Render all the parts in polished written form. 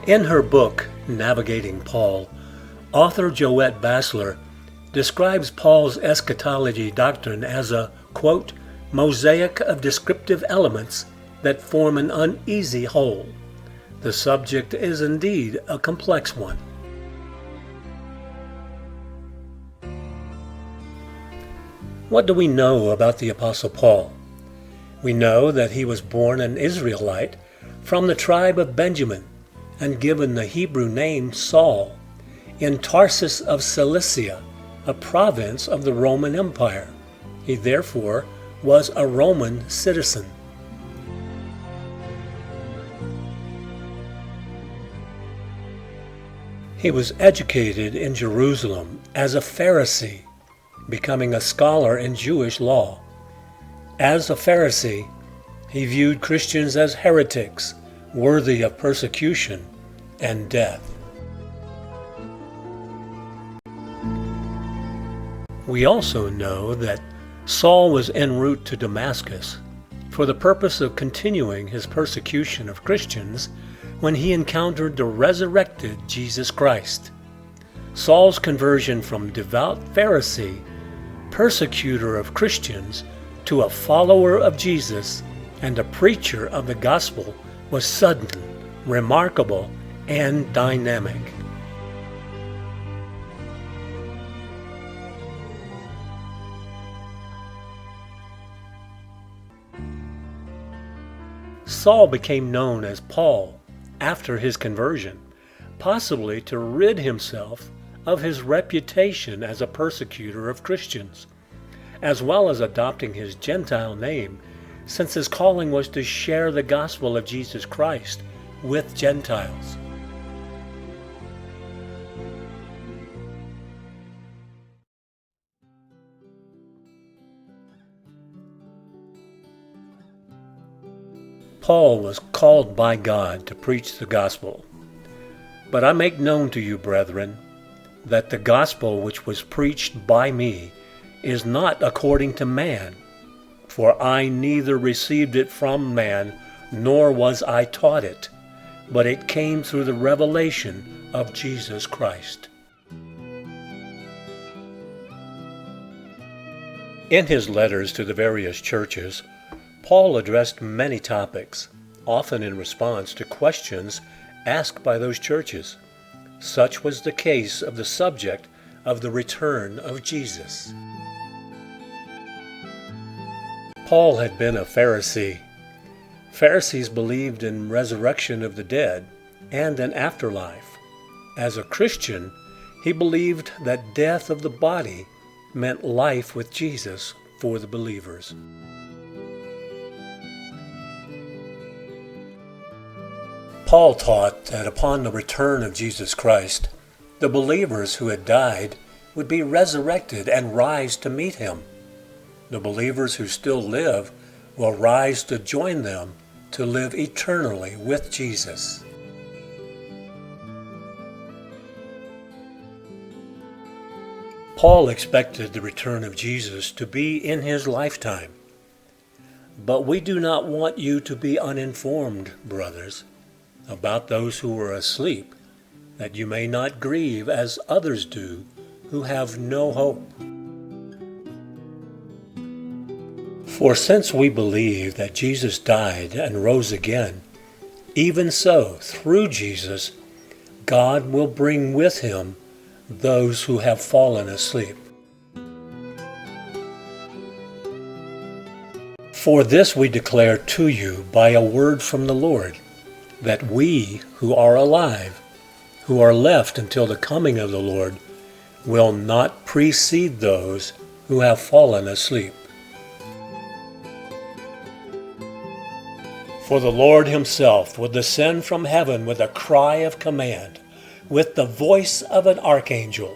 In her book, Navigating Paul, author Joette Bassler describes Paul's eschatology doctrine as a, quote, mosaic of descriptive elements that form an uneasy whole. The subject is indeed a complex one. What do we know about the Apostle Paul? We know that he was born an Israelite from the tribe of Benjamin and given the Hebrew name Saul in Tarsus of Cilicia, a province of the Roman Empire. He therefore was a Roman citizen. He was educated in Jerusalem as a Pharisee, becoming a scholar in Jewish law. As a Pharisee, he viewed Christians as heretics, worthy of persecution and death. We also know that Saul was en route to Damascus for the purpose of continuing his persecution of Christians when he encountered the resurrected Jesus Christ. Saul's conversion from devout Pharisee, persecutor of Christians, to a follower of Jesus and a preacher of the gospel was sudden, remarkable, and dynamic. Saul became known as Paul after his conversion, possibly to rid himself of his reputation as a persecutor of Christians, as well as adopting his Gentile name, since his calling was to share the gospel of Jesus Christ with Gentiles. Paul was called by God to preach the gospel. But I make known to you, brethren, that the gospel which was preached by me is not according to man, for I neither received it from man, nor was I taught it, but it came through the revelation of Jesus Christ. In his letters to the various churches, Paul addressed many topics, often in response to questions asked by those churches. Such was the case of the subject of the return of Jesus. Paul had been a Pharisee. Pharisees believed in resurrection of the dead and an afterlife. As a Christian, he believed that death of the body meant life with Jesus for the believers. Paul taught that upon the return of Jesus Christ, the believers who had died would be resurrected and rise to meet him. The believers who still live will rise to join them to live eternally with Jesus. Paul expected the return of Jesus to be in his lifetime. But we do not want you to be uninformed, brothers, about those who are asleep, that you may not grieve as others do who have no hope. For since we believe that Jesus died and rose again, even so, through Jesus, God will bring with him those who have fallen asleep. For this we declare to you by a word from the Lord, that we who are alive, who are left until the coming of the Lord, will not precede those who have fallen asleep. For the Lord himself will descend from heaven with a cry of command, with the voice of an archangel,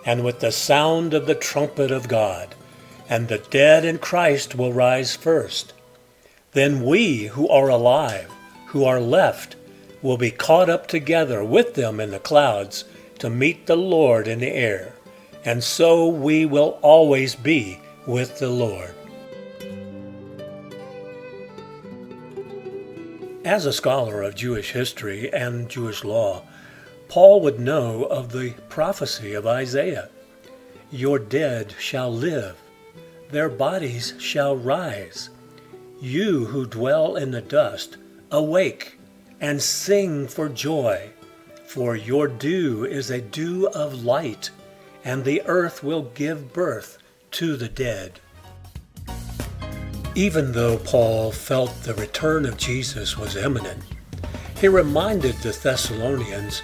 and with the sound of the trumpet of God, and the dead in Christ will rise first. Then we who are alive, who are left, will be caught up together with them in the clouds to meet the Lord in the air, and so we will always be with the Lord. As a scholar of Jewish history and Jewish law, Paul would know of the prophecy of Isaiah. Your dead shall live, their bodies shall rise. You who dwell in the dust, awake and sing for joy, for your dew is a dew of light, and the earth will give birth to the dead. Even though Paul felt the return of Jesus was imminent, he reminded the Thessalonians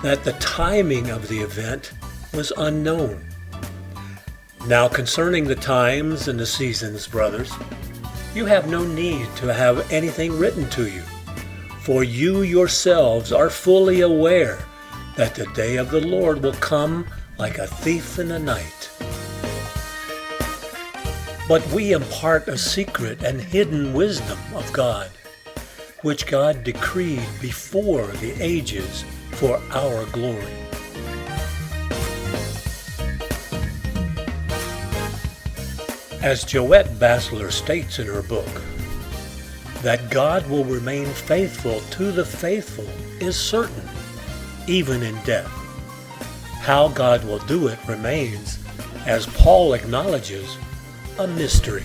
that the timing of the event was unknown. Now concerning the times and the seasons, brothers, you have no need to have anything written to you, for you yourselves are fully aware that the day of the Lord will come like a thief in the night. But we impart a secret and hidden wisdom of God, which God decreed before the ages for our glory. As Joette Basler states in her book, that God will remain faithful to the faithful is certain, even in death. How God will do it remains, as Paul acknowledges, a mystery.